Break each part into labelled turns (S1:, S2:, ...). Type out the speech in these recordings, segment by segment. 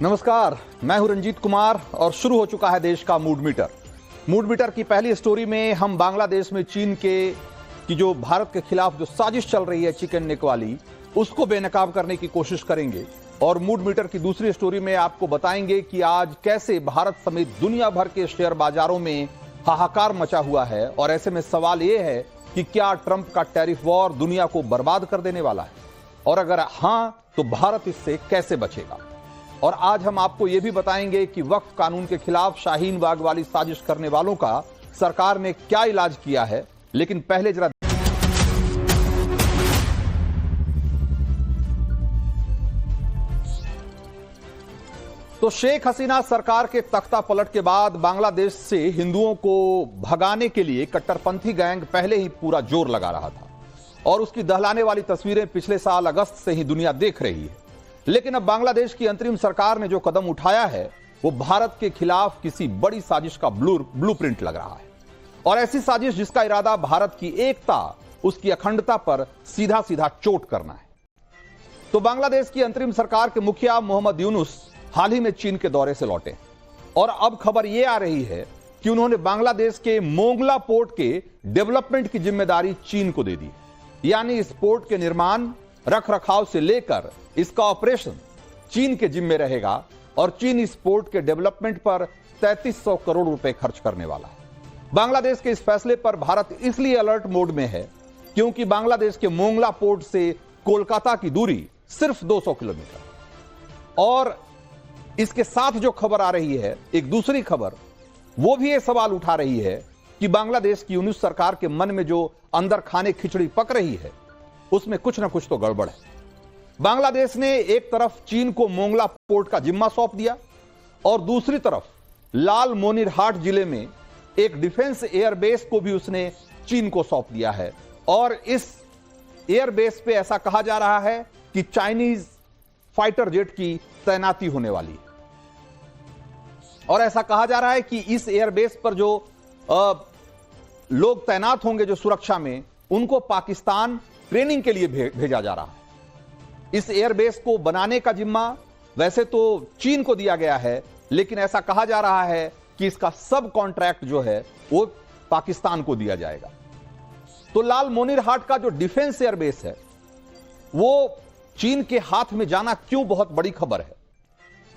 S1: नमस्कार, मैं हूं रंजीत कुमार और शुरू हो चुका है देश का मूड मीटर। मूड मीटर की पहली स्टोरी में हम बांग्लादेश में चीन की जो भारत के खिलाफ जो साजिश चल रही है चिकन नेक वाली, उसको बेनकाब करने की कोशिश करेंगे। और मूड मीटर की दूसरी स्टोरी में आपको बताएंगे कि आज कैसे भारत समेत दुनिया भर के शेयर बाजारों में हाहाकार मचा हुआ है। और ऐसे में सवाल यह है कि क्या ट्रंप का टैरिफ वॉर दुनिया को बर्बाद कर देने वाला है, और अगर हां तो भारत इससे कैसे बचेगा। और आज हम आपको यह भी बताएंगे कि वक्फ कानून के खिलाफ शाहीन बाग वाली साजिश करने वालों का सरकार ने क्या इलाज किया है। लेकिन पहले जरा तो शेख हसीना सरकार के तख्ता पलट के बाद बांग्लादेश से हिंदुओं को भगाने के लिए कट्टरपंथी गैंग पहले ही पूरा जोर लगा रहा था और उसकी दहलाने वाली तस्वीरें पिछले साल अगस्त से ही दुनिया देख रही है। लेकिन अब बांग्लादेश की अंतरिम सरकार ने जो कदम उठाया है वो भारत के खिलाफ किसी बड़ी साजिश का ब्लूप्रिंट लग रहा है। और ऐसी साजिश जिसका इरादा भारत की एकता, उसकी अखंडता पर सीधा सीधा चोट करना है। तो बांग्लादेश की अंतरिम सरकार के मुखिया मोहम्मद यूनुस हाल ही में चीन के दौरे से लौटे और अब खबर यह आ रही है कि उन्होंने बांग्लादेश के मोंगला पोर्ट के डेवलपमेंट की जिम्मेदारी चीन को दे दी। यानी इस पोर्ट के निर्माण, रख रखाव से लेकर इसका ऑपरेशन चीन के जिम्मे रहेगा और चीन इस पोर्ट के डेवलपमेंट पर 3300 करोड़ रुपए खर्च करने वाला है। बांग्लादेश के इस फैसले पर भारत इसलिए अलर्ट मोड में है क्योंकि बांग्लादेश के मोंगला पोर्ट से कोलकाता की दूरी सिर्फ 200 किलोमीटर। और इसके साथ जो खबर आ रही है, एक दूसरी खबर, वो भी ये सवाल उठा रही है कि बांग्लादेश की यूनुस सरकार के मन में जो अंदर खाने खिचड़ी पक रही है उसमें कुछ ना कुछ तो गड़बड़ है। बांग्लादेश ने एक तरफ चीन को मोंगला पोर्ट का जिम्मा सौंप दिया और दूसरी तरफ लाल मोनिरहाट जिले में एक डिफेंस एयरबेस को भी उसने चीन को सौंप दिया है। और इस एयरबेस पे ऐसा कहा जा रहा है कि चाइनीज फाइटर जेट की तैनाती होने वाली है। और ऐसा कहा जा रहा है कि इस एयरबेस पर जो लोग तैनात होंगे जो सुरक्षा में, उनको पाकिस्तान ट्रेनिंग के लिए भेजा जा रहा है। इस एयरबेस को बनाने का जिम्मा वैसे तो चीन को दिया गया है, लेकिन ऐसा कहा जा रहा है कि इसका सब कॉन्ट्रैक्ट जो है वो पाकिस्तान को दिया जाएगा। तो लाल मोनिरहाट का जो डिफेंस एयरबेस है वो चीन के हाथ में जाना क्यों बहुत बड़ी खबर है,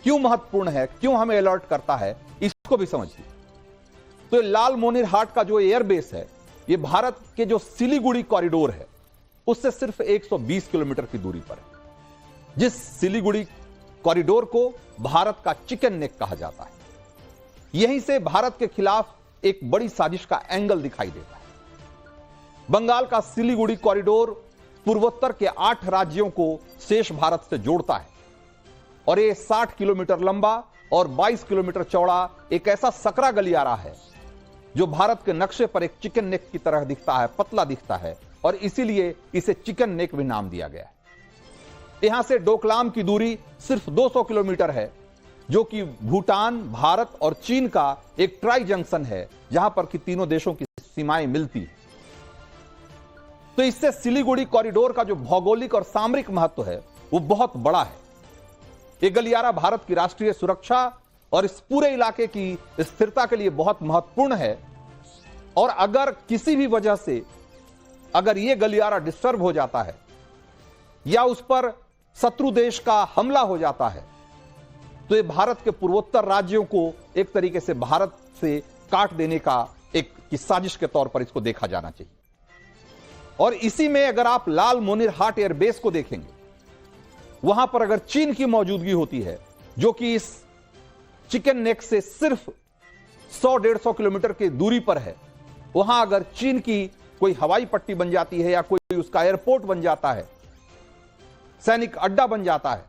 S1: क्यों महत्वपूर्ण है, क्यों हमें अलर्ट करता है, इसको भी समझिए। तो लाल मोनिरहाट का जो एयरबेस है ये भारत के जो सिलीगुड़ी कॉरिडोर है उससे सिर्फ 120 किलोमीटर की दूरी पर है, जिस सिलीगुड़ी कॉरिडोर को भारत का चिकन नेक कहा जाता है। यहीं से भारत के खिलाफ एक बड़ी साजिश का एंगल दिखाई देता है। बंगाल का सिलीगुड़ी कॉरिडोर पूर्वोत्तर के 8 राज्यों को शेष भारत से जोड़ता है और ये 60 किलोमीटर लंबा और 22 किलोमीटर चौड़ा एक ऐसा सकरा गलियारा है जो भारत के नक्शे पर एक चिकन नेक की तरह दिखता है, पतला दिखता है, और इसीलिए इसे चिकन नेक भी नाम दिया गया है। यहां से डोकलाम की दूरी सिर्फ 200 किलोमीटर है, जो कि भूटान, भारत और चीन का एक ट्राई जंक्शन है जहां पर कि तीनों देशों की सीमाएं मिलती हैं। तो इससे सिलीगुड़ी कॉरिडोर का जो भौगोलिक और सामरिक महत्व है वो बहुत बड़ा है। यह गलियारा भारत की राष्ट्रीय सुरक्षा और इस पूरे इलाके की स्थिरता के लिए बहुत महत्वपूर्ण है। और अगर किसी भी वजह से अगर यह गलियारा डिस्टर्ब हो जाता है या उस पर शत्रु देश का हमला हो जाता है तो यह भारत के पूर्वोत्तर राज्यों को एक तरीके से भारत से काट देने का एक साजिश के तौर पर इसको देखा जाना चाहिए। और इसी में अगर आप लाल मोनिरहाट एयरबेस को देखेंगे, वहां पर अगर चीन की मौजूदगी होती है जो कि इस चिकन नेक से सिर्फ 100-150 किलोमीटर की दूरी पर है, वहां अगर चीन की कोई हवाई पट्टी बन जाती है या कोई उसका एयरपोर्ट बन जाता है, सैनिक अड्डा बन जाता है,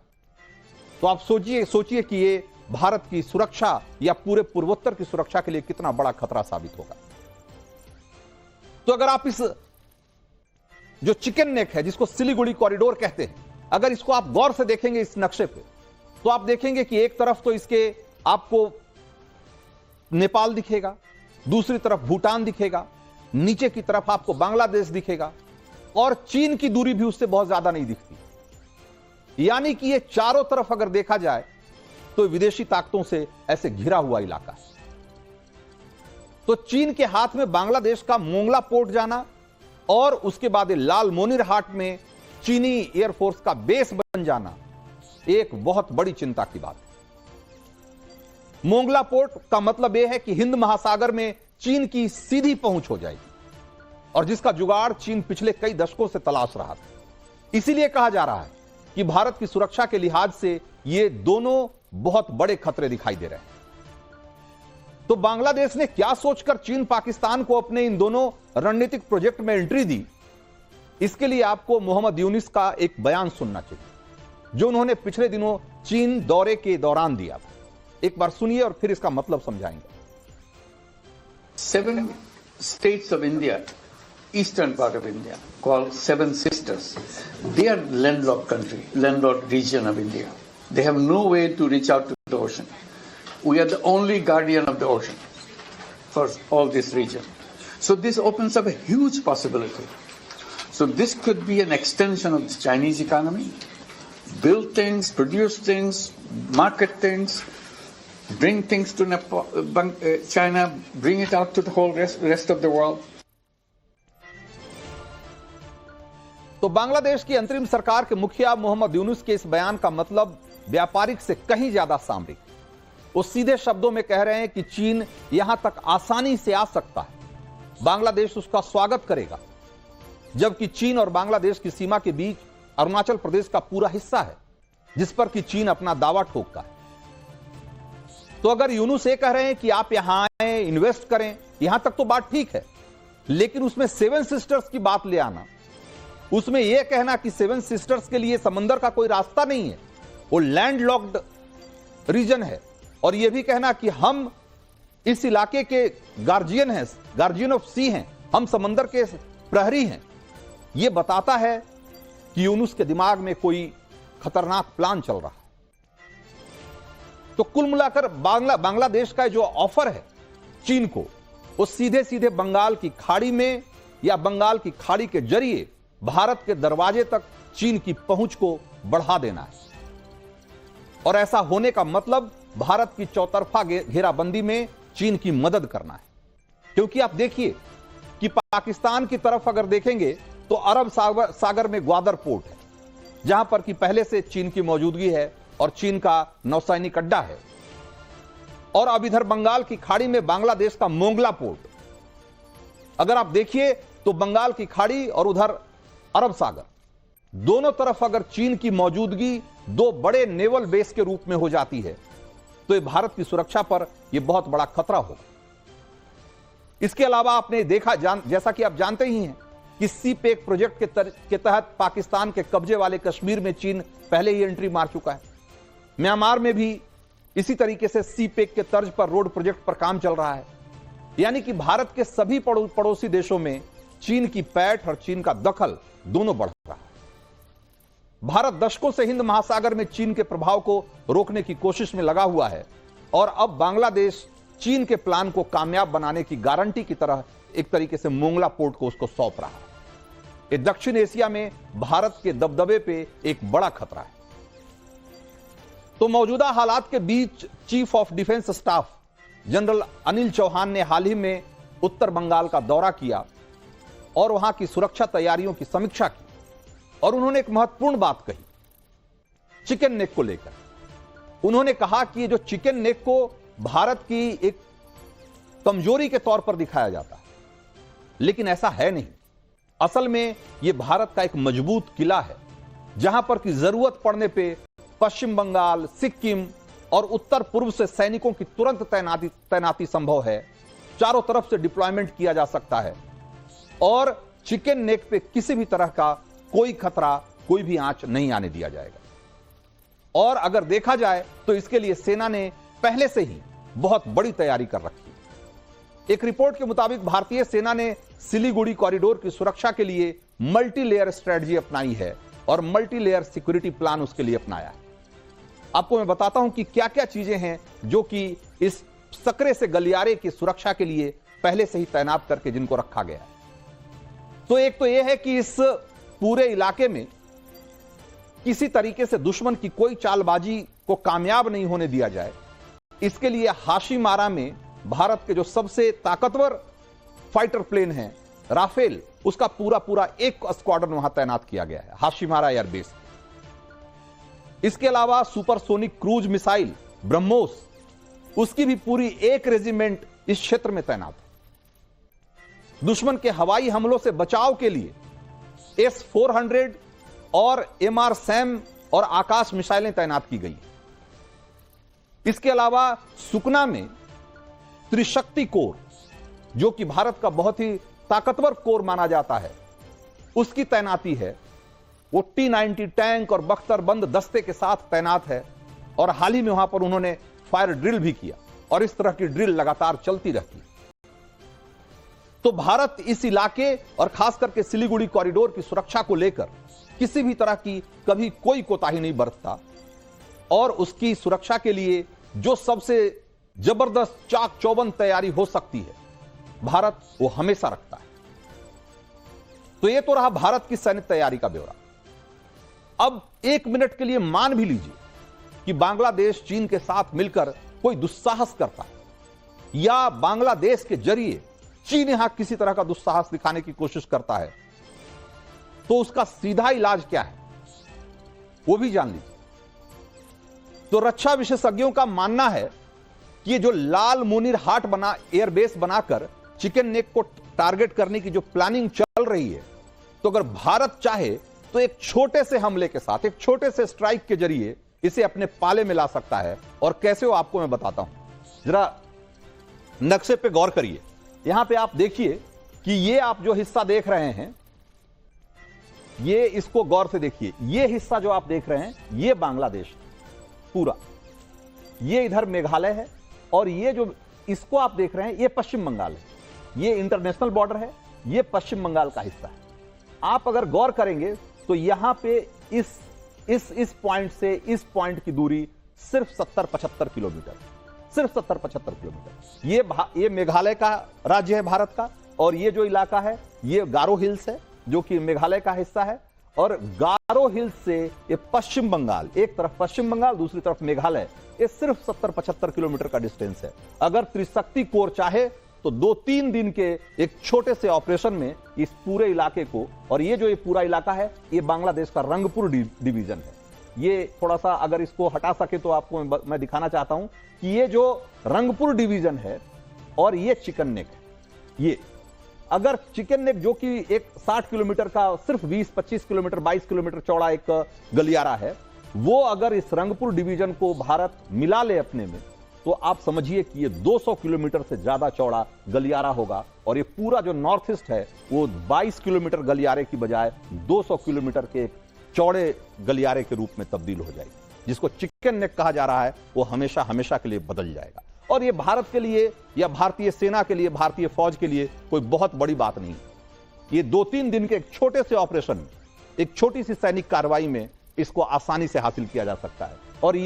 S1: तो आप सोचिए कि ये भारत की सुरक्षा या पूरे पूर्वोत्तर की सुरक्षा के लिए कितना बड़ा खतरा साबित होगा। तो अगर आप इस जो चिकन नेक है जिसको सिलीगुड़ी कॉरिडोर कहते हैं, अगर इसको आप गौर से देखेंगे इस नक्शे पे, तो आप देखेंगे कि एक तरफ तो इसके आपको नेपाल दिखेगा, दूसरी तरफ भूटान दिखेगा, नीचे की तरफ आपको बांग्लादेश दिखेगा और चीन की दूरी भी उससे बहुत ज्यादा नहीं दिखती। यानी कि ये चारों तरफ अगर देखा जाए तो विदेशी ताकतों से ऐसे घिरा हुआ इलाका है। तो चीन के हाथ में बांग्लादेश का मोंगला पोर्ट जाना और उसके बाद लालमोनिरहाट में चीनी एयरफोर्स का बेस बन जाना एक बहुत बड़ी चिंता की बात है। मोंगला पोर्ट का मतलब यह है कि हिंद महासागर में चीन की सीधी पहुंच हो जाएगी, और जिसका जुगाड़ चीन पिछले कई दशकों से तलाश रहा था। इसीलिए कहा जा रहा है कि भारत की सुरक्षा के लिहाज से ये दोनों बहुत बड़े खतरे दिखाई दे रहे हैं। तो बांग्लादेश ने क्या सोचकर चीन पाकिस्तान को अपने इन दोनों रणनीतिक प्रोजेक्ट में एंट्री दी, इसके लिए आपको मोहम्मद यूनिस का एक बयान सुनना चाहिए जो उन्होंने पिछले दिनों चीन दौरे के दौरान दिया था। एक बार सुनिए और फिर इसका मतलब समझाएंगे।
S2: 7 states of India, eastern part of India, called Seven Sisters. They are landlocked country, landlocked region of India. They have no way to reach out to the ocean. We are the only guardian of the ocean for all this region. So this opens up a huge possibility. So this could be an extension of the Chinese economy. Build things, produce things, market things, bring things to China, bring it out to the whole rest of the world.
S1: तो बांग्लादेश की अंतरिम सरकार के मुखिया मोहम्मद यूनुस के इस बयान का मतलब व्यापारिक से कहीं ज्यादा सामरिक। वो सीधे शब्दों में कह रहे हैं कि चीन यहां तक आसानी से आ सकता है, बांग्लादेश उसका स्वागत करेगा, जबकि चीन और बांग्लादेश की सीमा के बीच अरुणाचल प्रदेश का पूरा हिस्सा है जिस पर कि चीन अपना दावा ठोकता है। तो अगर यूनुस ये कह रहे हैं कि आप यहां आए, इन्वेस्ट करें, यहां तक तो बात ठीक है, लेकिन उसमें 7 सिस्टर्स की बात ले आना, उसमें यह कहना कि 7 सिस्टर्स के लिए समंदर का कोई रास्ता नहीं है, वो लैंड लॉक्ड रीजन है, और यह भी कहना कि हम इस इलाके के गार्जियन हैं, गार्जियन ऑफ सी हैं, हम समंदर के प्रहरी हैं, यह बताता है कि यूनुस के दिमाग में कोई खतरनाक प्लान चल रहा है। तो कुल मिलाकर बांग्लादेश का जो ऑफर है चीन को, वो सीधे सीधे बंगाल की खाड़ी में या बंगाल की खाड़ी के जरिए भारत के दरवाजे तक चीन की पहुंच को बढ़ा देना है। और ऐसा होने का मतलब भारत की चौतरफा घेराबंदी में चीन की मदद करना है। क्योंकि आप देखिए कि पाकिस्तान की तरफ अगर देखेंगे तो अरब सागर में ग्वादर पोर्ट है, जहां पर कि पहले से चीन की मौजूदगी है और चीन का नौसैनिक अड्डा है। और अब इधर बंगाल की खाड़ी में बांग्लादेश का मोंगला पोर्ट, अगर आप देखिए तो बंगाल की खाड़ी और उधर अरब सागर, दोनों तरफ अगर चीन की मौजूदगी दो बड़े नेवल बेस के रूप में हो जाती है तो यह भारत की सुरक्षा पर यह बहुत बड़ा खतरा होगा। इसके अलावा आपने देखा, जैसा कि आप जानते ही हैं कि सी पैक प्रोजेक्ट के तहत पाकिस्तान के कब्जे वाले कश्मीर में चीन पहले ही एंट्री मार चुका है। म्यांमार में भी इसी तरीके से सी पैक के तर्ज पर रोड प्रोजेक्ट पर काम चल रहा है। यानी कि भारत के सभी पड़ोसी देशों में चीन की पैठ और चीन का दखल दोनों बढ़ रहा है। भारत दशकों से हिंद महासागर में चीन के प्रभाव को रोकने की कोशिश में लगा हुआ है, और अब बांग्लादेश चीन के प्लान को कामयाब बनाने की गारंटी की तरह एक तरीके से मोंगला पोर्ट को उसको सौंप रहा है। ये दक्षिण एशिया में भारत के दबदबे पे एक बड़ा खतरा है। तो मौजूदा हालात के बीच chief of defence staff general Anil Chauhan ने हाल ही में उत्तर बंगाल का दौरा किया और वहां की सुरक्षा तैयारियों की समीक्षा की, और उन्होंने एक महत्वपूर्ण बात कही चिकन नेक को लेकर। उन्होंने कहा कि ये जो चिकन नेक को भारत की एक कमजोरी के तौर पर दिखाया जाता है, लेकिन ऐसा है नहीं। असल में यह भारत का एक मजबूत किला है, जहां पर की जरूरत पड़ने पे पश्चिम बंगाल, सिक्किम और उत्तर पूर्व से सैनिकों की तुरंत तैनाती संभव है। चारों तरफ से डिप्लॉयमेंट किया जा सकता है, और चिकन नेक पे किसी भी तरह का कोई खतरा, कोई भी आंच नहीं आने दिया जाएगा। और अगर देखा जाए तो इसके लिए सेना ने पहले से ही बहुत बड़ी तैयारी कर रखी है। एक रिपोर्ट के मुताबिक भारतीय सेना ने सिलीगुड़ी कॉरिडोर की सुरक्षा के लिए मल्टी लेयर स्ट्रेटजी अपनाई है और मल्टी लेयर सिक्योरिटी प्लान उसके लिए अपनाया है। आपको मैं बताता हूं कि क्या क्या चीजें हैं जो कि इस सकरे से गलियारे की सुरक्षा के लिए पहले से ही तैनात करके जिनको रखा गया है। तो एक तो यह है कि इस पूरे इलाके में किसी तरीके से दुश्मन की कोई चालबाजी को कामयाब नहीं होने दिया जाए, इसके लिए हाशीमारा में भारत के जो सबसे ताकतवर फाइटर प्लेन है राफेल, उसका पूरा पूरा एक स्क्वाड्रन वहां तैनात किया गया है हाशीमारा एयरबेस। इसके अलावा सुपरसोनिक क्रूज मिसाइल ब्रह्मोस, उसकी भी पूरी एक रेजिमेंट इस क्षेत्र में तैनात है। दुश्मन के हवाई हमलों से बचाव के लिए S-400 और MR सैम और आकाश मिसाइलें तैनात की गई। इसके अलावा सुकना में त्रिशक्ति कोर, जो कि भारत का बहुत ही ताकतवर कोर माना जाता है, उसकी तैनाती है। वो T-90 टैंक और बख्तरबंद दस्ते के साथ तैनात है और हाल ही में वहां पर उन्होंने फायर ड्रिल भी किया और इस तरह की ड्रिल लगातार चलती रहती है। तो भारत इस इलाके और खास करके सिलीगुड़ी कॉरिडोर की सुरक्षा को लेकर किसी भी तरह की कभी कोई कोताही नहीं बरतता और उसकी सुरक्षा के लिए जो सबसे जबरदस्त चाक चौबंद तैयारी हो सकती है, भारत वो हमेशा रखता है। तो ये तो रहा भारत की सैन्य तैयारी का ब्यौरा। अब एक मिनट के लिए मान भी लीजिए कि बांग्लादेश चीन के साथ मिलकर कोई दुस्साहस करता है या बांग्लादेश के जरिए चीन यहां किसी तरह का दुस्साहस दिखाने की कोशिश करता है, तो उसका सीधा इलाज क्या है वो भी जान लीजिए। तो रक्षा विशेषज्ञों का मानना है कि ये जो लाल मुनीर हाट बना एयरबेस बनाकर चिकन नेक को टारगेट करने की जो प्लानिंग चल रही है, तो अगर भारत चाहे तो एक छोटे से हमले के साथ, एक छोटे से स्ट्राइक के जरिए इसे अपने पाले में ला सकता है। और कैसे हो आपको मैं बताता हूं, जरा नक्शे पे गौर करिए। यहां पे आप देखिए कि ये आप जो हिस्सा देख रहे हैं, ये इसको गौर से देखिए। ये हिस्सा जो आप देख रहे हैं ये बांग्लादेश पूरा, ये इधर मेघालय है और ये जो इसको आप देख रहे हैं ये पश्चिम बंगाल है। ये इंटरनेशनल बॉर्डर है, ये पश्चिम बंगाल का हिस्सा है। आप अगर गौर करेंगे तो यहां पे इस पॉइंट से इस पॉइंट की दूरी सिर्फ 70-75 किलोमीटर, सिर्फ 70-75 किलोमीटर। ये मेघालय का राज्य है भारत का, और ये जो इलाका है ये गारो हिल्स है जो कि मेघालय का हिस्सा है। और गारो हिल्स से ये पश्चिम बंगाल, एक तरफ पश्चिम बंगाल दूसरी तरफ मेघालय, ये सिर्फ 70-75 किलोमीटर का डिस्टेंस है। अगर त्रिशक्ति कोर चाहे तो 2-3 दिन के एक छोटे से ऑपरेशन में इस पूरे इलाके को, और ये जो ये पूरा इलाका है ये बांग्लादेश का रंगपुर डिवीजन है। ये थोड़ा सा अगर इसको हटा सके तो आपको मैं दिखाना चाहता हूं कि ये जो रंगपुर डिवीजन है और ये चिकन नेक है। ये अगर चिकन नेक जो कि एक 60 किलोमीटर का सिर्फ 20-25 किलोमीटर 22 किलोमीटर चौड़ा एक गलियारा है, वो अगर इस रंगपुर डिवीजन को भारत मिला ले अपने में, तो आप समझिए कि ये 200 किलोमीटर से ज्यादा चौड़ा गलियारा होगा। और ये पूरा जो नॉर्थ ईस्ट है वो 22 किलोमीटर गलियारे की बजाय 200 किलोमीटर के चौड़े गलियारे के रूप में तब्दील हो जाएगी, जिसको चिकन नेक कहा जा रहा है। वो हमेशा हमेशा के लिए बदल जाएगा। और ये भारत के लिए या भारतीय सेना के लिए, भारतीय फौज के लिए कोई बहुत बड़ी बात नहीं। ये 2-3 दिन के एक छोटे से ऑपरेशन में, एक छोटी सी सैनिक कार्रवाई में इसको आसानी से हासिल किया जा सकता है। और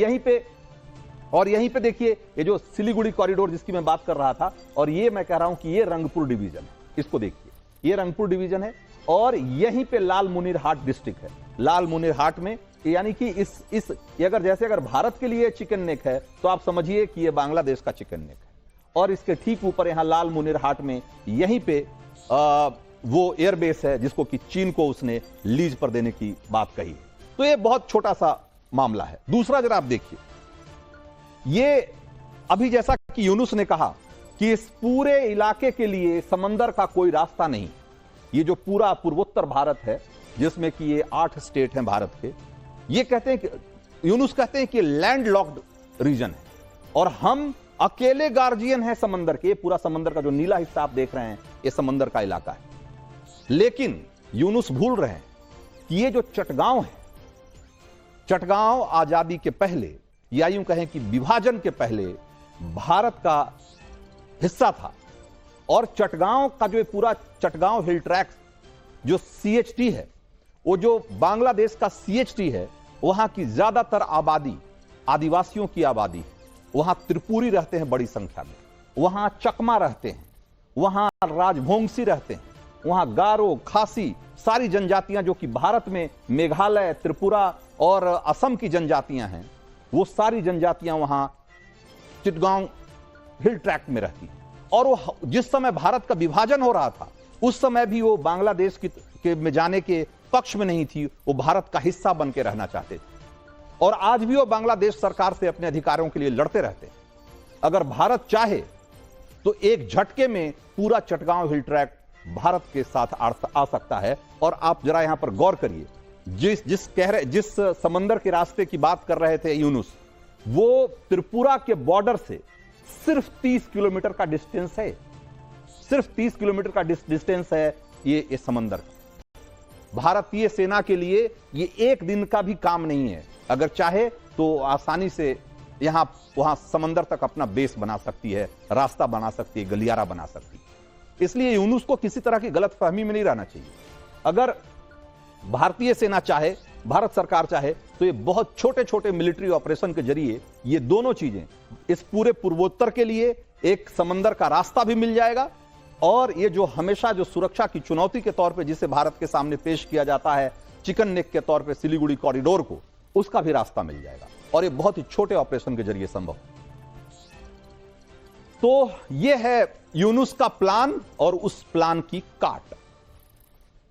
S1: यहीं पे देखिए ये जो सिलीगुड़ी कॉरिडोर जिसकी मैं बात कर रहा था, और ये मैं कह रहा हूं कि ये रंगपुर डिवीजन है। इसको देखिए, ये रंगपुर डिवीजन है और यहीं पे लाल मुनीर हाट डिस्ट्रिक्ट है। लाल मुनीर हाट में यानी कि इस अगर भारत के लिए चिकन नेक है तो आप समझिए कि ये बांग्लादेश का चिकन नेक है। और इसके ठीक ऊपर यहां लाल मुनीर हाट में यहीं पे वो एयरबेस है जिसको कि चीन को उसने लीज पर देने की बात कही है। तो ये बहुत छोटा सा मामला है। दूसरा जरा आप देखिए, ये अभी जैसा कि यूनुस ने कहा कि इस पूरे इलाके के लिए समंदर का कोई रास्ता नहीं। ये जो पूरा पूर्वोत्तर भारत है जिसमें कि ये 8 स्टेट हैं भारत के, ये कहते हैं कि यूनुस कहते हैं कि लैंड लॉक्ड रीजन है और हम अकेले गार्जियन हैं समंदर के। पूरा समंदर का जो नीला हिस्सा आप देख रहे हैं ये समंदर का इलाका है। लेकिन यूनुस भूल रहे हैं कि ये जो चटगांव है, चटगांव आजादी के पहले या यूं कहें कि विभाजन के पहले भारत का हिस्सा था। और चटगांव का जो पूरा चटगांव हिल ट्रैक जो CHT है, वो जो बांग्लादेश का CHT है, वहां की ज्यादातर आबादी आदिवासियों की आबादी है। वहां त्रिपुरी रहते हैं बड़ी संख्या में, वहां चकमा रहते हैं, वहां राजभोंगसी रहते हैं, वहां गारो, खासी, सारी जनजातियां जो कि भारत में मेघालय, त्रिपुरा और असम की जनजातियां हैं, वो सारी जनजातियां वहां चिटगांव हिल ट्रैक्ट में रहती। और वो जिस समय भारत का विभाजन हो रहा था उस समय भी वो बांग्लादेश के में जाने के पक्ष में नहीं थी, वो भारत का हिस्सा बन के रहना चाहते थे। और आज भी वो बांग्लादेश सरकार से अपने अधिकारों के लिए लड़ते रहते हैं। अगर भारत चाहे तो एक झटके में पूरा चटगांव हिल ट्रैक्ट भारत के साथ आ सकता है। और आप जरा यहां पर गौर करिए, जिस समंदर के रास्ते की बात कर रहे थे यूनुस, वो त्रिपुरा के बॉर्डर से सिर्फ 30 किलोमीटर का डिस्टेंस है। सिर्फ 30 किलोमीटर का डिस्टेंस है ये समंदर। भारतीय सेना के लिए ये एक दिन का भी काम नहीं है। अगर चाहे तो आसानी से यहां वहां समंदर तक अपना बेस बना सकती है, रास्ता बना सकती है, गलियारा बना सकती है। इसलिए यूनुस को किसी तरह की गलतफहमी में नहीं रहना चाहिए। अगर भारतीय सेना चाहे, भारत सरकार चाहे, तो ये बहुत छोटे छोटे मिलिट्री ऑपरेशन के जरिए ये दोनों चीजें, इस पूरे पूर्वोत्तर के लिए एक समंदर का रास्ता भी मिल जाएगा, और ये जो हमेशा जो सुरक्षा की चुनौती के तौर पे जिसे भारत के सामने पेश किया जाता है चिकन नेक के तौर पे सिलीगुड़ी कॉरिडोर को, उसका भी रास्ता मिल जाएगा। और ये बहुत ही छोटे ऑपरेशन के जरिए संभव। तो ये है यूनुस का प्लान और उस प्लान की काट।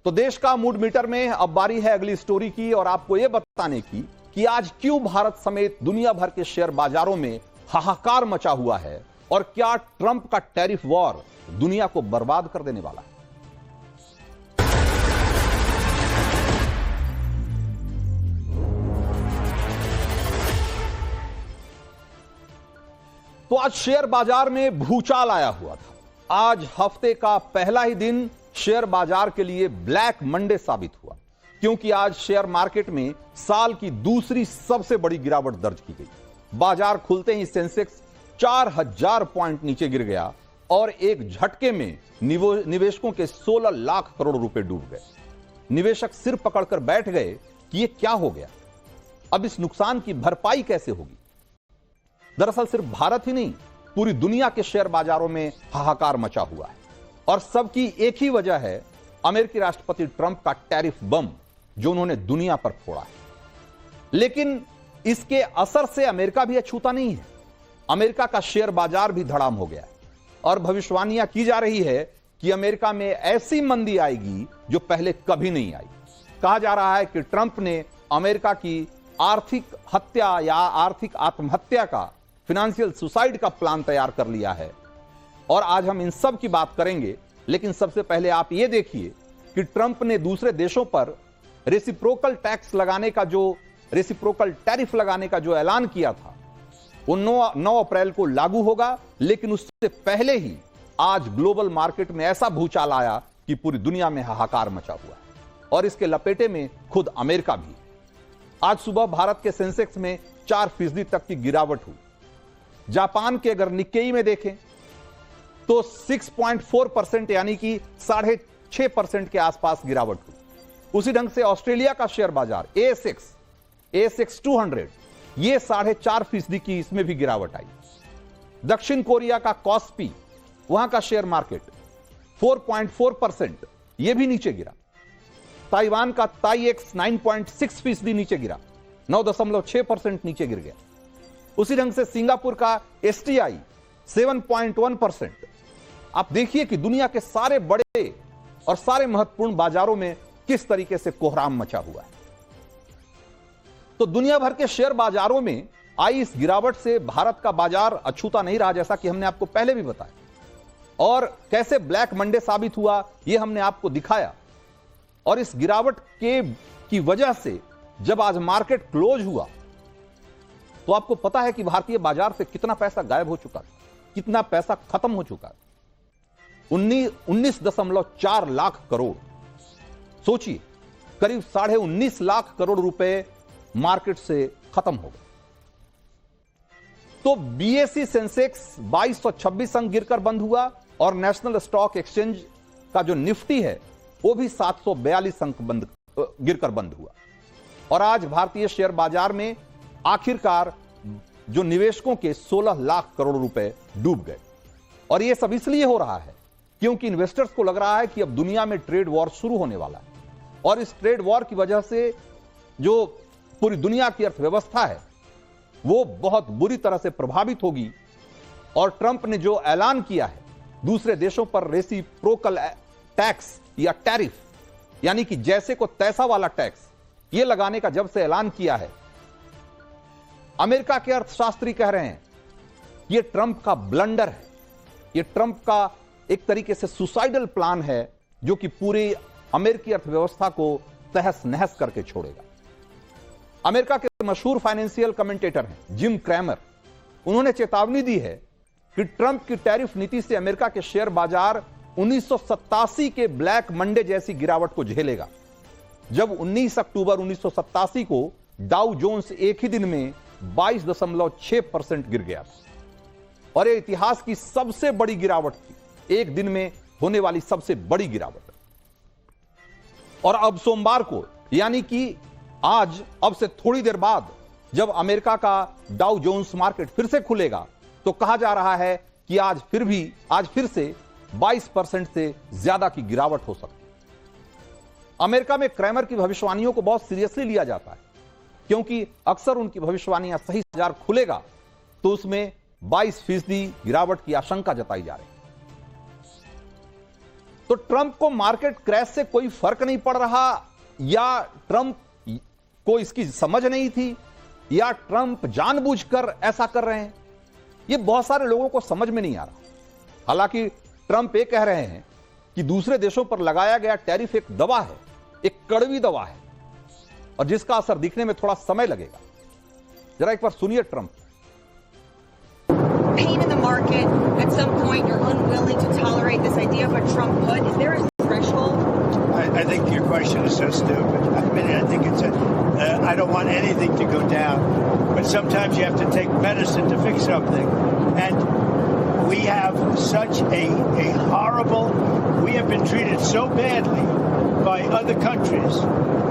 S1: तो देश का मूड मीटर में अब बारी है अगली स्टोरी की, और आपको यह बताने की कि आज क्यों भारत समेत दुनिया भर के शेयर बाजारों में हाहाकार मचा हुआ है, और क्या ट्रंप का टैरिफ वॉर दुनिया को बर्बाद कर देने वाला है। तो आज शेयर बाजार में भूचाल आया हुआ था। आज हफ्ते का पहला ही दिन शेयर बाजार के लिए ब्लैक मंडे साबित हुआ, क्योंकि आज शेयर मार्केट में साल की दूसरी सबसे बड़ी गिरावट दर्ज की गई। बाजार खुलते ही सेंसेक्स 4000 पॉइंट नीचे गिर गया, और एक झटके में निवेशकों के 16 लाख करोड़ रुपए डूब गए। निवेशक सिर पकड़कर बैठ गए कि यह क्या हो गया, अब इस नुकसान की भरपाई कैसे होगी। दरअसल सिर्फ भारत ही नहीं, पूरी दुनिया के शेयर बाजारों में हाहाकार मचा हुआ है, और सबकी एक ही वजह है, अमेरिकी राष्ट्रपति ट्रंप का टैरिफ बम जो उन्होंने दुनिया पर फोड़ा है। लेकिन इसके असर से अमेरिका भी अछूता नहीं है। अमेरिका का शेयर बाजार भी धड़ाम हो गया है, और भविष्यवाणियां की जा रही है कि अमेरिका में ऐसी मंदी आएगी जो पहले कभी नहीं आई। कहा जा रहा है कि ट्रंप ने अमेरिका की आर्थिक हत्या या आर्थिक आत्महत्या का, फाइनेंशियल सुसाइड का प्लान तैयार कर लिया है। और आज हम इन सब की बात करेंगे, लेकिन सबसे पहले आप यह देखिए कि ट्रंप ने दूसरे देशों पर रेसिप्रोकल टैक्स लगाने का, जो रेसिप्रोकल टैरिफ लगाने का जो ऐलान किया था, वो 9 अप्रैल को लागू होगा। लेकिन उससे पहले ही आज ग्लोबल मार्केट में ऐसा भूचाल आया कि पूरी दुनिया में हाहाकार मचा हुआ है, और इसके लपेटे में खुद अमेरिका भी। आज सुबह भारत के सेंसेक्स में 4% तक की गिरावट हुई। जापान के अगर निक्केई में देखें तो 6.4% यानी कि 6.5% के आसपास गिरावट हुई। उसी ढंग से ऑस्ट्रेलिया का शेयर बाजार ASX 200 ये 4.5% की इसमें भी गिरावट आई। दक्षिण कोरिया का कॉस्पी, वहां का शेयर मार्केट 4.4% ये भी नीचे गिरा। ताइवान का ताईएक्स 9.6% नीचे गिरा, 9.6% नीचे गिर गया। उसी ढंग से सिंगापुर का STI 7.1%। आप देखिए कि दुनिया के सारे बड़े और सारे महत्वपूर्ण बाजारों में किस तरीके से कोहराम मचा हुआ है। तो दुनिया भर के शेयर बाजारों में आई इस गिरावट से भारत का बाजार अछूता नहीं रहा, जैसा कि हमने आपको पहले भी बताया। और कैसे ब्लैक मंडे साबित हुआ यह हमने आपको दिखाया। और इस गिरावट की वजह से जब आज मार्केट क्लोज हुआ तो आपको पता है कि भारतीय बाजार से कितना पैसा गायब हो चुका, कितना पैसा खत्म हो चुका। 19.4 लाख करोड़। सोचिए, करीब 19.5 लाख करोड़ रुपए मार्केट से खत्म हो गए। तो BSE सेंसेक्स 2226 अंक गिरकर बंद हुआ, और नेशनल स्टॉक एक्सचेंज का जो निफ्टी है वो भी 742 अंक गिरकर बंद हुआ। और आज भारतीय शेयर बाजार में आखिरकार जो निवेशकों के 16 लाख करोड़ रुपए डूब गए। और यह सब इसलिए हो रहा है क्योंकि इन्वेस्टर्स को लग रहा है कि अब दुनिया में ट्रेड वॉर शुरू होने वाला है, और इस ट्रेड वॉर की वजह से जो पूरी दुनिया की अर्थव्यवस्था है वो बहुत बुरी तरह से प्रभावित होगी। और ट्रंप ने जो ऐलान किया है दूसरे देशों पर रेसिप्रोकल टैक्स या टैरिफ, यानी कि जैसे को तैसा वाला टैक्स, ये लगाने का जब से ऐलान किया है, अमेरिका के अर्थशास्त्री कह रहे हैं ये ट्रंप का ब्लंडर है, ये ट्रंप का एक तरीके से सुसाइडल प्लान है जो कि पूरी अमेरिकी अर्थव्यवस्था को तहस नहस करके छोड़ेगा। अमेरिका के मशहूर फाइनेंशियल कमेंटेटर हैं जिम क्रैमर, उन्होंने चेतावनी दी है कि ट्रंप की टैरिफ नीति से अमेरिका के शेयर बाजार 1987 के ब्लैक मंडे जैसी गिरावट को झेलेगा, जब 19 अक्टूबर 1987 को डाउ जोन्स एक ही दिन में 22.6% गिर गया और यह इतिहास की सबसे बड़ी गिरावट थी, एक दिन में होने वाली सबसे बड़ी गिरावट। और अब सोमवार को, यानी कि आज, अब से थोड़ी देर बाद जब अमेरिका का डाउ जोन्स मार्केट फिर से खुलेगा, तो कहा जा रहा है कि आज फिर से 22% से ज्यादा की गिरावट हो सकती है। अमेरिका में क्रैमर की भविष्यवाणियों को बहुत सीरियसली लिया जाता है, क्योंकि अक्सर उनकी भविष्यवाणियां सही बाजार खुलेगा तो उसमें 22% गिरावट की आशंका जताई जा रही है। तो ट्रंप को मार्केट क्रैश से कोई फर्क नहीं पड़ रहा, या ट्रंप को इसकी समझ नहीं थी, या ट्रंप जानबूझकर ऐसा कर रहे हैं, यह बहुत सारे लोगों को समझ में नहीं आ रहा। हालांकि ट्रंप ये कह रहे हैं कि दूसरे देशों पर लगाया गया टैरिफ एक दवा है, एक कड़वी दवा है, और जिसका असर दिखने में थोड़ा समय लगेगा। जरा एक बार सुनिए Trump.
S3: Pain in the market. At some point, you're unwilling to tolerate this idea of a Trump put. Is there a threshold?
S4: I think your question is so stupid. I mean, I think it's I don't want anything to go down, but sometimes you have to take medicine to fix something. And we have such a horrible, we have been treated so badly by other countries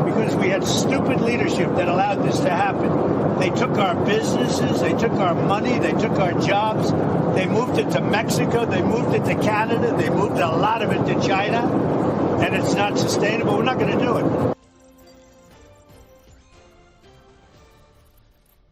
S4: because we had stupid leadership that allowed this to happen. They took our businesses, they took our money, they took our jobs, they moved it to Mexico, they moved it to Canada, they moved a lot of it to China, and it's not sustainable. We're not going to do it.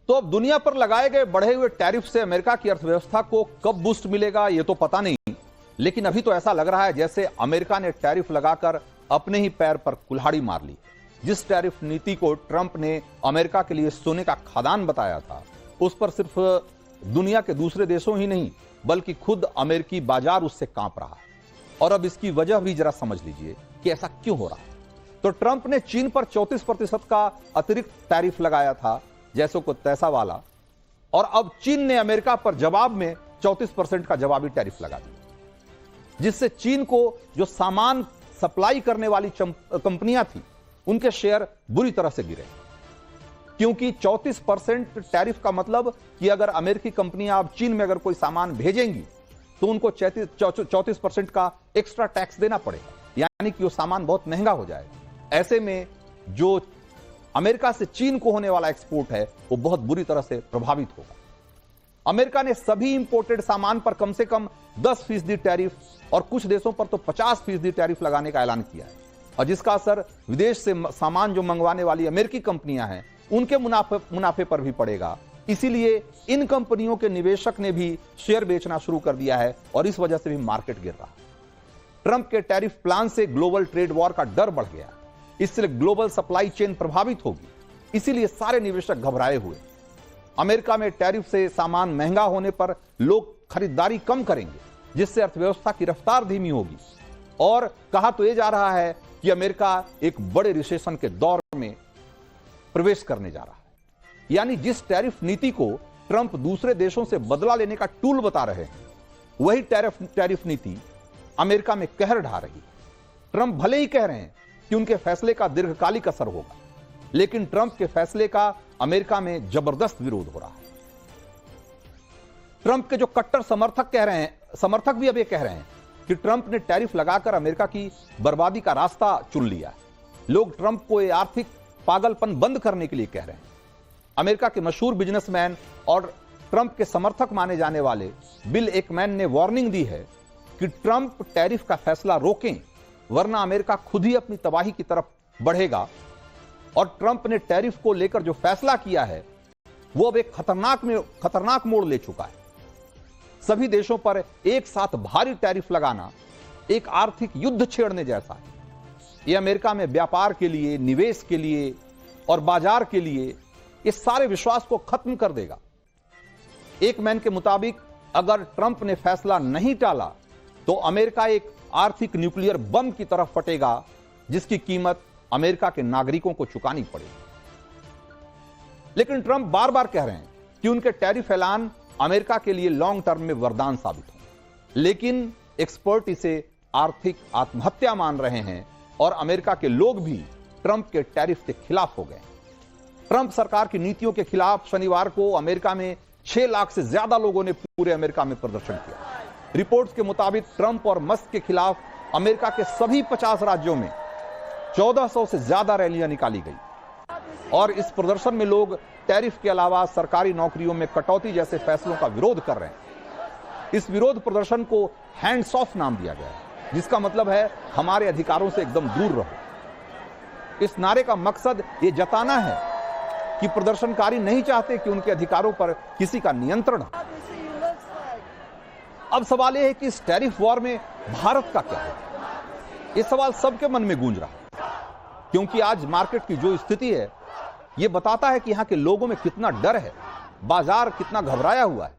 S1: तो अब दुनिया पर लगाए गए बढ़े हुए tariff से America की अर्थव्यवस्था को कब बूस्ट मिलेगा यह तो पता नहीं, लेकिन अभी तो ऐसा लग रहा है जैसे अमेरिका ने टैरिफ लगाकर अपने ही पैर पर कुल्हाड़ी मार ली। जिस टैरिफ नीति को ट्रंप ने अमेरिका के लिए सोने का खदान बताया था, उस पर सिर्फ दुनिया के दूसरे देशों ही नहीं बल्कि खुद अमेरिकी बाजार उससे कांप रहा है। और अब इसकी वजह भी जरा समझ लीजिए कि ऐसा क्यों हो रहा है। तो ट्रंप ने चीन पर 34% का अतिरिक्त टैरिफ लगाया था, जैसे को तैसा वाला, और अब चीन ने अमेरिका पर जवाब में 34% का जवाबी टैरिफ लगा दिया, जिससे चीन को जो सामान सप्लाई करने वाली कंपनियां थी उनके शेयर बुरी तरह से गिरे, क्योंकि 34% टैरिफ का मतलब कि अगर अमेरिकी कंपनियां अब चीन में अगर कोई सामान भेजेंगी तो उनको 34% का एक्स्ट्रा टैक्स देना पड़ेगा, यानी कि वो सामान बहुत महंगा हो जाएगा। ऐसे में जो अमेरिका से चीन को होने वाला एक्सपोर्ट है वो बहुत बुरी तरह से प्रभावित होगा। अमेरिका ने सभी इंपोर्टेड सामान पर कम से कम 10% टैरिफ और कुछ देशों पर तो 50% टैरिफ लगाने का ऐलान किया है, और जिसका असर विदेश से सामान जो मंगवाने वाली अमेरिकी कंपनियां हैं उनके मुनाफे पर भी पड़ेगा। इसीलिए इन कंपनियों के निवेशक ने भी शेयर बेचना शुरू कर दिया है और इस वजह से भी मार्केट गिर रहा है। ट्रंप के टैरिफ प्लान से ग्लोबल ट्रेड वॉर का डर बढ़ गया, इससे ग्लोबल सप्लाई चेन प्रभावित होगी, इसीलिए सारे निवेशक घबराए हुए। अमेरिका में टैरिफ से सामान महंगा होने पर लोग खरीदारी कम करेंगे, जिससे अर्थव्यवस्था की रफ्तार धीमी होगी, और कहा तो यह जा रहा है कि अमेरिका एक बड़े रिसेशन के दौर में प्रवेश करने जा रहा है। यानी जिस टैरिफ नीति को ट्रंप दूसरे देशों से बदला लेने का टूल बता रहे हैं, वही टैरिफ नीति अमेरिका में कहर ढा रही है। ट्रंप भले ही कह रहे हैं कि उनके फैसले का दीर्घकालिक असर होगा, लेकिन ट्रंप के फैसले का अमेरिका में जबरदस्त विरोध हो रहा है। ट्रंप के जो कट्टर समर्थक भी अब ये कह रहे हैं कि ट्रंप ने टैरिफ लगाकर अमेरिका की बर्बादी का रास्ता चुन लिया। लोग ट्रंप को यह आर्थिक पागलपन बंद करने के लिए कह रहे हैं। अमेरिका के मशहूर बिजनेसमैन और ट्रंप के समर्थक माने जाने वाले बिल एकमैन ने वार्निंग दी है कि ट्रंप टैरिफ का फैसला रोकें, वरना अमेरिका खुद ही अपनी तबाही की तरफ बढ़ेगा। और ट्रंप ने टैरिफ को लेकर जो फैसला किया है वो अब एक खतरनाक मोड़ ले चुका है। सभी देशों पर एक साथ भारी टैरिफ लगाना एक आर्थिक युद्ध छेड़ने जैसा है। यह अमेरिका में व्यापार के लिए, निवेश के लिए और बाजार के लिए इस सारे विश्वास को खत्म कर देगा। एक मैन के मुताबिक अगर ट्रंप ने फैसला नहीं टाला तो अमेरिका एक आर्थिक न्यूक्लियर बम की तरफ फटेगा, जिसकी कीमत अमेरिका के नागरिकों को चुकानी पड़ेगी। लेकिन ट्रंप बार बार कह रहे हैं कि उनके टैरिफ ऐलान अमेरिका के लिए लॉन्ग टर्म में वरदान साबित होंगे, लेकिन एक्सपर्ट इसे आर्थिक आत्महत्या मान रहे हैं और अमेरिका के लोग भी ट्रंप के टैरिफ के खिलाफ हो गए। ट्रंप सरकार की नीतियों के खिलाफ शनिवार को अमेरिका में 6 लाख से ज्यादा लोगों ने पूरे अमेरिका में प्रदर्शन किया। रिपोर्ट्स के मुताबिक ट्रंप और मस्क के खिलाफ अमेरिका के सभी 50 राज्यों में 1400 से ज्यादा रैलियां निकाली गई और इस प्रदर्शन में लोग टैरिफ के अलावा सरकारी नौकरियों में कटौती जैसे फैसलों का विरोध कर रहे हैं। इस विरोध प्रदर्शन को हैंड्स ऑफ नाम दिया गया है, जिसका मतलब है हमारे अधिकारों से एकदम दूर रहो। इस नारे का मकसद यह जताना है कि प्रदर्शनकारी नहीं चाहते कि उनके अधिकारों पर किसी का नियंत्रण हो। अब सवाल यह है कि इस टैरिफ वॉर में भारत का क्या है? यह सवाल सबके मन में गूंज रहा है, क्योंकि आज मार्केट की जो स्थिति है यह बताता है कि यहां के लोगों में कितना डर है, बाजार कितना घबराया हुआ है।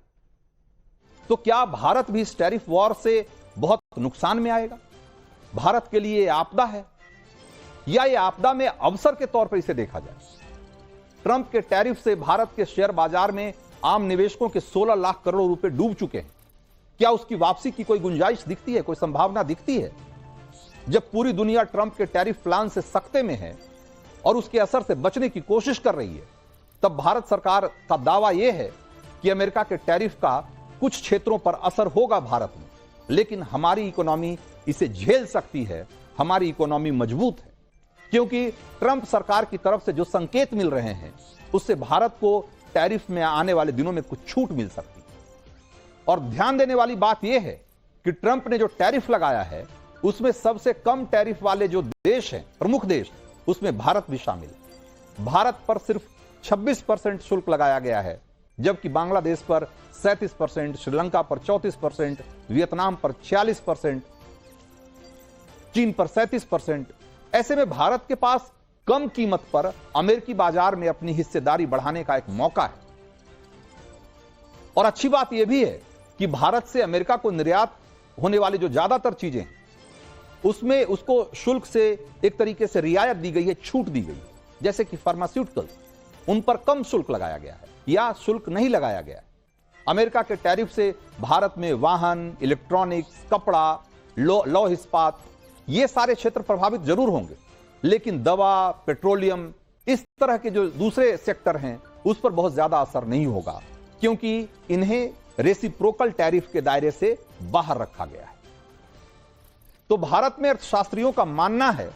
S1: तो क्या भारत भी इस टैरिफ वॉर से बहुत नुकसान में आएगा? भारत के लिए यह आपदा है या यह आपदा में अवसर के तौर पर इसे देखा जाए? ट्रंप के टैरिफ से भारत के शेयर बाजार में आम निवेशकों के 16 लाख करोड़ रुपए डूब चुके हैं। क्या उसकी वापसी की कोई गुंजाइश दिखती है, कोई संभावना दिखती है? जब पूरी दुनिया ट्रंप के टैरिफ प्लान से सकते में है और उसके असर से बचने की कोशिश कर रही है, तब भारत सरकार का दावा यह है कि अमेरिका के टैरिफ का कुछ क्षेत्रों पर असर होगा भारत में, लेकिन हमारी इकोनॉमी इसे झेल सकती है। हमारी इकोनॉमी मजबूत है, क्योंकि ट्रंप सरकार की तरफ से जो संकेत मिल रहे हैं उससे भारत को टैरिफ में आने वाले दिनों में कुछ छूट मिल सकती है। और ध्यान देने वाली बात यह है कि ट्रंप ने जो टैरिफ लगाया है उसमें सबसे कम टैरिफ वाले जो देश हैं, प्रमुख देश, उसमें भारत भी शामिल है। भारत पर सिर्फ 26% शुल्क लगाया गया है, जबकि बांग्लादेश पर 37%, श्रीलंका पर 34%, वियतनाम पर 46%, चीन पर 37%। ऐसे में भारत के पास कम कीमत पर अमेरिकी बाजार में अपनी हिस्सेदारी बढ़ाने का एक मौका है। और अच्छी बात यह भी है कि भारत से अमेरिका को निर्यात होने वाली जो ज्यादातर चीजें हैं उसमें उसको शुल्क से एक तरीके से रियायत दी गई है, छूट दी गई है। जैसे कि फार्मास्यूटिकल्स, उन पर कम शुल्क लगाया गया है या शुल्क नहीं लगाया गया है। अमेरिका के टैरिफ से भारत में वाहन, इलेक्ट्रॉनिक्स, कपड़ा, लौह इस्पात, ये सारे क्षेत्र प्रभावित जरूर होंगे, लेकिन दवा, पेट्रोलियम, इस तरह के जो दूसरे सेक्टर हैं उस पर बहुत ज्यादा असर नहीं होगा, क्योंकि इन्हें रेसिप्रोकल टैरिफ के दायरे से बाहर रखा गया है। तो भारत में अर्थशास्त्रियों का मानना है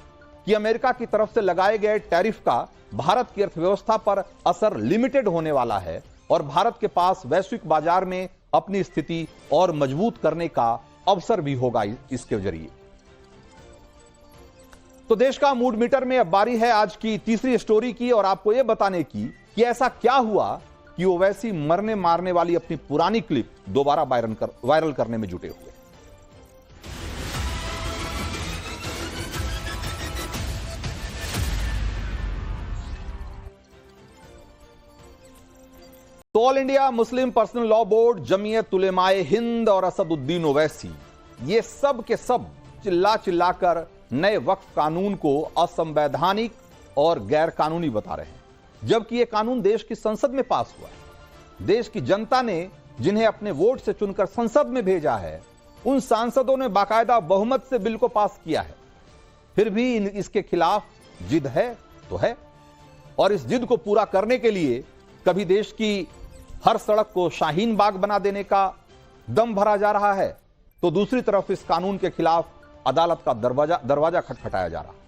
S1: कि अमेरिका की तरफ से लगाए गए टैरिफ का भारत की अर्थव्यवस्था पर असर लिमिटेड होने वाला है और भारत के पास वैश्विक बाजार में अपनी स्थिति और मजबूत करने का अवसर भी होगा इसके जरिए। तो देश का मूड मीटर में अब बारी है आज की तीसरी स्टोरी की, और आपको यह बताने की कि ऐसा क्या हुआ कि ओवैसी मरने मारने वाली अपनी पुरानी क्लिप दोबारा वायरल करने में जुटे हुए। तो all India Muslim personal law board, Jamiat Ulema e Hind और असदुद्दीन ओवैसी, ये सब के सब चिल्ला चिल्लाकर नए वक्फ कानून को असंवैधानिक और गैर कानूनी बता रहे हैं, जबकि यह कानून देश की संसद में पास हुआ है। देश की जनता ने जिन्हें अपने वोट से चुनकर संसद में भेजा है, उन सांसदों ने बाकायदा बहुमत से बिल को पास किया है। फिर भी इसके खिलाफ जिद है तो है, और इस जिद को पूरा करने के लिए कभी देश की हर सड़क को शाहीन बाग बना देने का दम भरा जा रहा है, तो दूसरी तरफ इस कानून के खिलाफ अदालत का दरवाजा खटखटाया जा रहा है।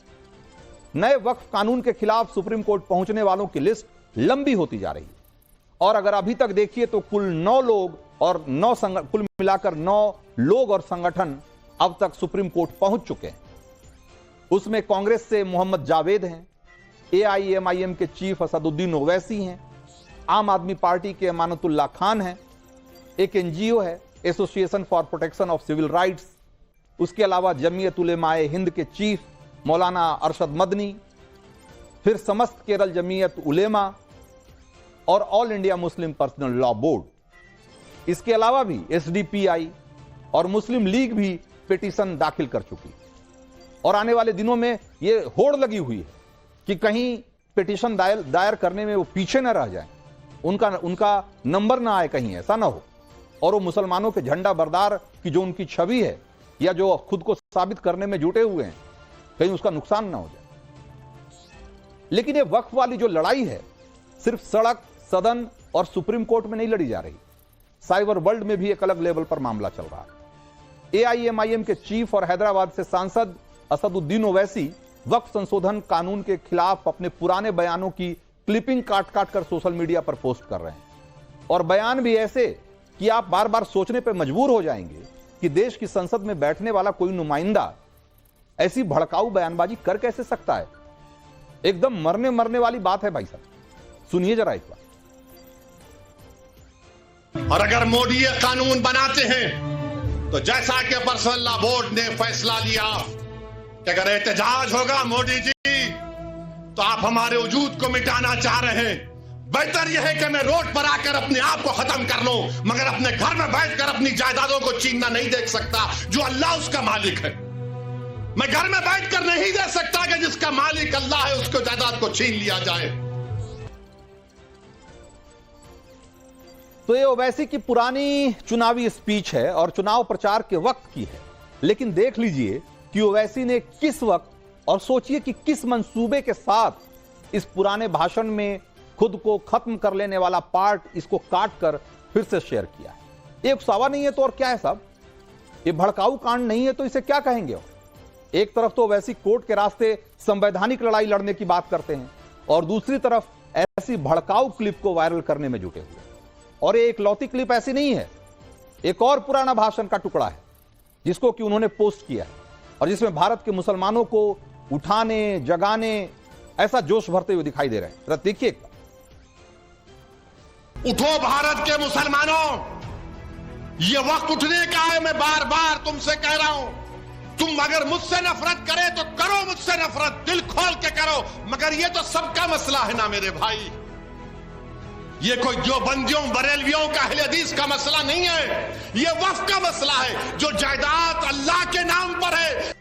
S1: नए वक्फ कानून के खिलाफ सुप्रीम कोर्ट पहुंचने वालों की लिस्ट लंबी होती जा रही है, और अगर अभी तक देखिए तो कुल 9 लोग और 9 कुल मिलाकर 9 लोग और संगठन अब तक सुप्रीम कोर्ट पहुंच चुके हैं। उसमें कांग्रेस से मोहम्मद जावेद हैं, AIMIM के चीफ असदुद्दीन ओवैसी हैं, आम आदमी पार्टी के अमानतुल्लाह खान हैं, एक एनजीओ है association for protection of civil rights, उसके अलावा जमीयत उलेमाए हिंद के चीफ मौलाना अरशद मदनी, फिर समस्त केरल जमीयत उलेमा और all India Muslim personal law board. इसके अलावा भी एसडीपीआई और मुस्लिम लीग भी पिटीशन दाखिल कर चुकी और आने वाले दिनों में यह होड़ लगी हुई है कि कहीं पिटीशन दायर करने में वो पीछे न रह जाए, उनका नंबर ना आए, कहीं ऐसा ना हो और वो मुसलमानों के झंडा बरदार की जो उनकी छवि है या जो खुद को साबित करने में जुटे हुए हैं, कहीं उसका नुकसान ना हो जाए। लेकिन ये वक्फ वाली जो लड़ाई है सिर्फ सड़क, सदन और सुप्रीम कोर्ट में नहीं लड़ी जा रही, साइबर वर्ल्ड में भी एक अलग लेवल पर मामला चल रहा है। एआईएमआईएम के चीफ और हैदराबाद से सांसद असदुद्दीन ओवैसी वक्फ संशोधन कानून के खिलाफ अपने पुराने बयानों की क्लिपिंग काट काट कर सोशल मीडिया पर पोस्ट कर रहे हैं और बयान भी ऐसे कि आप बार बार सोचने पर मजबूर हो जाएंगे कि देश की संसद में बैठने वाला कोई नुमाइंदा ऐसी भड़काऊ बयानबाजी कर कैसे सकता है। एकदम मरने वाली बात है भाई साहब, सुनिए जरा एक बार।
S5: और अगर मोदी ये कानून बनाते हैं तो जैसा कि पर्सनल लॉ बोर्ड ने फैसला लिया कि अगर एहतजाज होगा मोदी जी तो आप हमारे वजूद को मिटाना चाह रहे हैं, बेहतर यह है कि मैं रोड पर आकर अपने आप को खत्म कर लूं, मगर अपने घर में बैठकर अपनी जायदादों को छीनना नहीं देख सकता जो अल्लाह उसका मालिक है। मैं घर में बैठकर नहीं दे सकता कि जिसका मालिक अल्लाह है उसको जायदाद को छीन लिया जाए।
S1: तो ये ओवैसी की पुरानी चुनावी स्पीच है और चुनाव प्रचार के वक्त की है, लेकिन देख लीजिए कि ओवैसी ने किस वक्त और सोचिए कि किस मंसूबे के साथ इस पुराने भाषण में खुद को खत्म कर लेने वाला पार्ट इसको काट कर फिर से शेयर किया है। एक उकसावा नहीं है तो और क्या है साहब, ये भड़काऊ कांड नहीं है तो इसे क्या कहेंगे। और एक तरफ तो ओवैसी कोर्ट के रास्ते संवैधानिक लड़ाई लड़ने की बात करते हैं और दूसरी तरफ ऐसी भड़काऊ क्लिप को वायरल करने में जुटे हुए। और ये एक लौती क्लिप ऐसी नहीं है, एक और पुराना भाषण का टुकड़ा है जिसको कि उन्होंने पोस्ट किया है और जिसमें भारत के मुसलमानों को उठाने, जगाने, ऐसा जोश भरते हुए दिखाई दे रहे हैं। जरा देखिए।
S5: उठो भारत के मुसलमानों, ये वक्त उठने का है। मैं बार बार तुमसे कह रहा हूं, तुम अगर मुझसे नफरत करे तो करो मुझसे नफरत, दिल खोल के करो, मगर ये तो सबका मसला है ना मेरे भाई। ये कोई जो बंदियों बरेलवियों का अहले हदीस का मसला नहीं है, ये वक्फ का मसला है जो जायदाद अल्लाह के नाम पर है।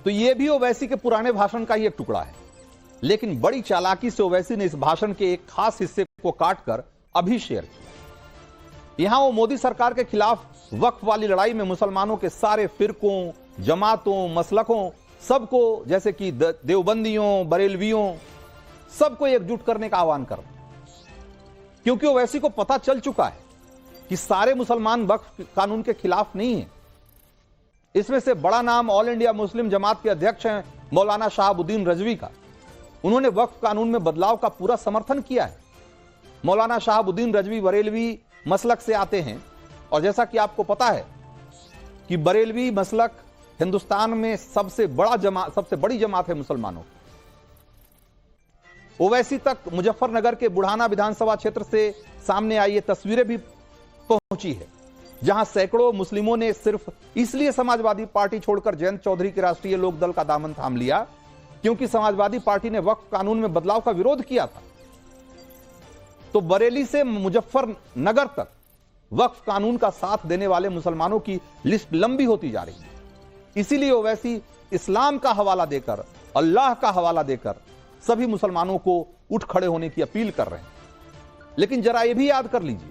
S1: तो ये भी ओवैसी के पुराने भाषण का ही एक टुकड़ा है, लेकिन बड़ी चालाकी से ओवैसी ने इस भाषण के एक खास हिस्से को काटकर अभी शेयर किया। यहां वो मोदी सरकार के खिलाफ वक्फ वाली लड़ाई में मुसलमानों के सारे फिरकों, जमातों, मसलकों, सबको जैसे कि देवबंदियों, बरेलवियों, सबको एकजुट करने का आह्वान कर, क्योंकि ओवैसी को पता चल चुका है कि सारे मुसलमान वक्फ कानून के खिलाफ नहीं है। इसमें से बड़ा नाम ऑल इंडिया मुस्लिम जमात के अध्यक्ष हैं मौलाना शहाबुद्दीन रजवी का। उन्होंने वक्फ कानून में बदलाव का पूरा समर्थन किया है। मौलाना शहाबुद्दीन रजवी बरेलवी मसलक से आते हैं और जैसा कि आपको पता है कि बरेलवी मसलक हिंदुस्तान में सबसे बड़ी जमात है मुसलमानों की। ओवैसी तक मुजफ्फरनगर के बुढ़ाना विधानसभा क्षेत्र से सामने आई ये तस्वीरें भी पहुंची है, जहां सैकड़ों मुस्लिमों ने सिर्फ इसलिए समाजवादी पार्टी छोड़कर जयंत चौधरी के राष्ट्रीय लोक दल का दामन थाम लिया क्योंकि समाजवादी पार्टी ने वक्फ कानून में बदलाव का विरोध किया था। तो बरेली से मुजफ्फरनगर तक वक्फ कानून का साथ देने वाले मुसलमानों की लिस्ट लंबी होती जा रही है। इसीलिए ओवैसी इस्लाम का हवाला देकर, अल्लाह का हवाला देकर सभी मुसलमानों को उठ खड़े होने की अपील कर रहे हैं। लेकिन जरा यह भी याद कर लीजिए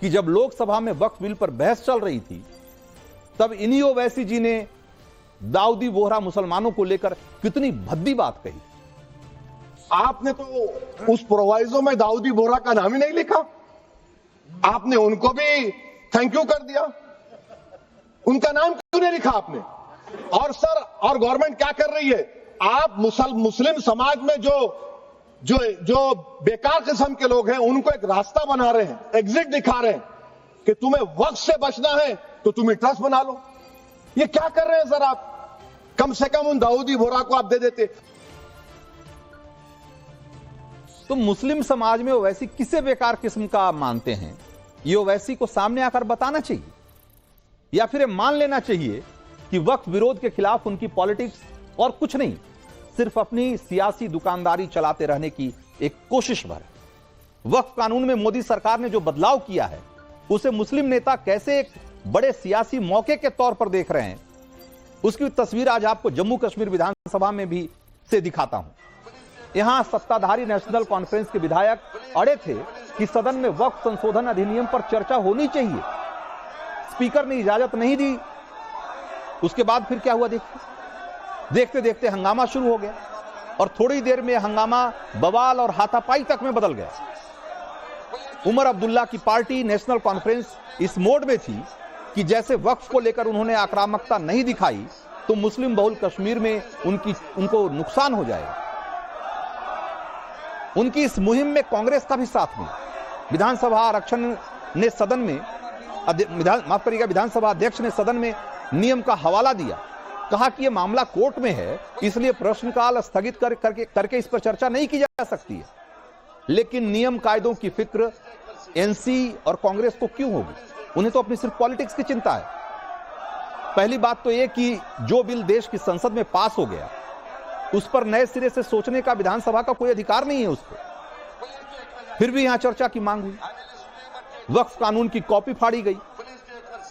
S1: कि जब लोकसभा में वक्फ बिल पर बहस चल रही थी, तब इन्हीं ओवैसी जी ने दाऊदी बोहरा मुसलमानों को लेकर कितनी भद्दी बात कही।
S6: आपने तो उस प्रोवाइजो में दाऊदी बोहरा का नाम ही नहीं लिखा, आपने उनको भी थैंक यू कर दिया, उनका नाम क्यों नहीं लिखा आपने? और सर, और गवर्नमेंट क्या कर रही है? आप मुस्लिम समाज में जो बेकार किस्म के लोग हैं उनको एक रास्ता बना रहे हैं, एग्जिट दिखा रहे हैं कि तुम्हें वक्त से बचना है तो तुम्हें ट्रस्ट बना लो। ये क्या कर रहे हैं सर आप? कम से कम उन दाऊदी बोहरा को आप दे देते।
S1: तो मुस्लिम समाज में ओवैसी किसे बेकार किस्म का मानते हैं, ये ओवैसी को सामने आकर बताना चाहिए, या फिर मान लेना चाहिए कि वक्फ विरोध के खिलाफ उनकी पॉलिटिक्स और कुछ नहीं, सिर्फ अपनी सियासी दुकानदारी चलाते रहने की एक कोशिश भर है। वक्फ कानून में मोदी सरकार ने जो बदलाव किया है उसे मुस्लिम नेता कैसे एक बड़े सियासी मौके के तौर पर देख रहे हैं, उसकी तस्वीर आज आपको जम्मू कश्मीर विधानसभा में भी से दिखाता हूं। यहां सत्ताधारी नेशनल कॉन्फ्रेंस के विधायक अड़े थे कि सदन में वक्फ संशोधन अधिनियम पर चर्चा होनी चाहिए, स्पीकर ने इजाजत नहीं दी। उसके बाद फिर क्या हुआ देखते देखते हंगामा शुरू हो गया और थोड़ी देर में हंगामा बवाल और हाथापाई तक में बदल गया। उमर अब्दुल्ला की पार्टी नेशनल कॉन्फ्रेंस इस मोड में थी कि जैसे वक्फ को लेकर उन्होंने आक्रामकता नहीं दिखाई तो मुस्लिम बहुल कश्मीर में उनको नुकसान हो जाएगा। उनकी इस मुहिम में कांग्रेस का भी साथ मिला। विधानसभा आरक्षण ने सदन में विधानसभा अध्यक्ष ने सदन में नियम का हवाला दिया, कहा कि यह मामला कोर्ट में है, इसलिए प्रश्नकाल स्थगित करके इस पर चर्चा नहीं की जा सकती है। लेकिन नियम कायदों की फिक्र एनसी और कांग्रेस को क्यों होगी? उन्हें तो अपनी सिर्फ पॉलिटिक्स की चिंता है। पहली बात तो यह कि जो बिल देश की संसद में पास हो गया उस पर नए सिरे से सोचने का विधानसभा का कोई अधिकार नहीं है उसको। फिर भी यहां चर्चा की मांग हुई, वक्फ कानून की कॉपी फाड़ी गई।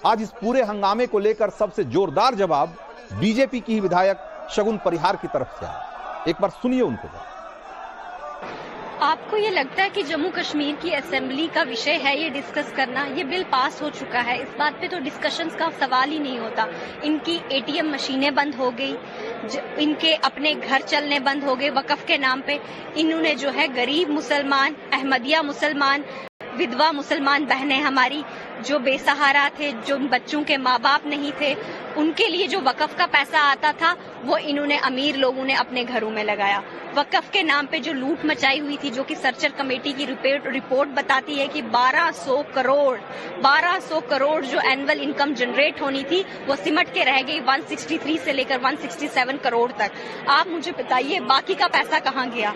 S1: आज इस पूरे हंगामे को लेकर सबसे जोरदार जवाब बीजेपी की ही विधायक शगुन परिहार की तरफ से आया। एक बार सुनिए उनको।
S7: आपको ये लगता है कि जम्मू कश्मीर की असेंबली का विषय है ये डिस्कस करना? ये बिल पास हो चुका है, इस बात पे तो डिस्कशंस का सवाल ही नहीं होता। इनकी एटीएम मशीनें बंद हो गई, इनके अपने घर चलने बंद हो गए वक्फ के नाम पे। इन्होंने जो है गरीब मुसलमान, अहमदिया मुसलमान, विधवा मुसलमान बहनें हमारी जो बेसहारा थे, जो बच्चों के माँ बाप नहीं थे, उनके लिए जो वक्फ का पैसा आता था वो इन्होंने अमीर लोगों ने अपने घरों में लगाया। वक्फ के नाम पे जो लूट मचाई हुई थी, जो कि सर्चर कमेटी की रिपोर्ट बताती है कि 1200 करोड़ जो एनुअल इनकम जनरेट होनी थी वो सिमट के रह गई 163 से लेकर 167 करोड़ तक। आप मुझे बताइए बाकी का पैसा कहाँ गया?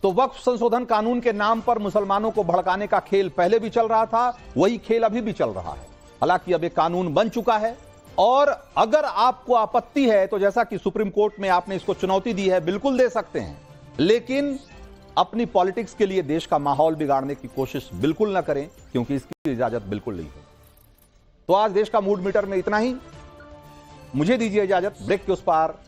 S1: तो वक्फ संशोधन कानून के नाम पर मुसलमानों को भड़काने का खेल पहले भी चल रहा था, वही खेल अभी भी चल रहा है। हालांकि अब एक कानून बन चुका है और अगर आपको आपत्ति है तो जैसा कि सुप्रीम कोर्ट में आपने इसको चुनौती दी है, बिल्कुल दे सकते हैं, लेकिन अपनी पॉलिटिक्स के लिए देश का माहौल बिगाड़ने की कोशिश बिल्कुल ना करें, क्योंकि इसकी इजाजत बिल्कुल नहीं है। तो आज देश का मूड मीटर में इतना ही। मुझे दीजिए इजाजत, ब्रेक के उस पार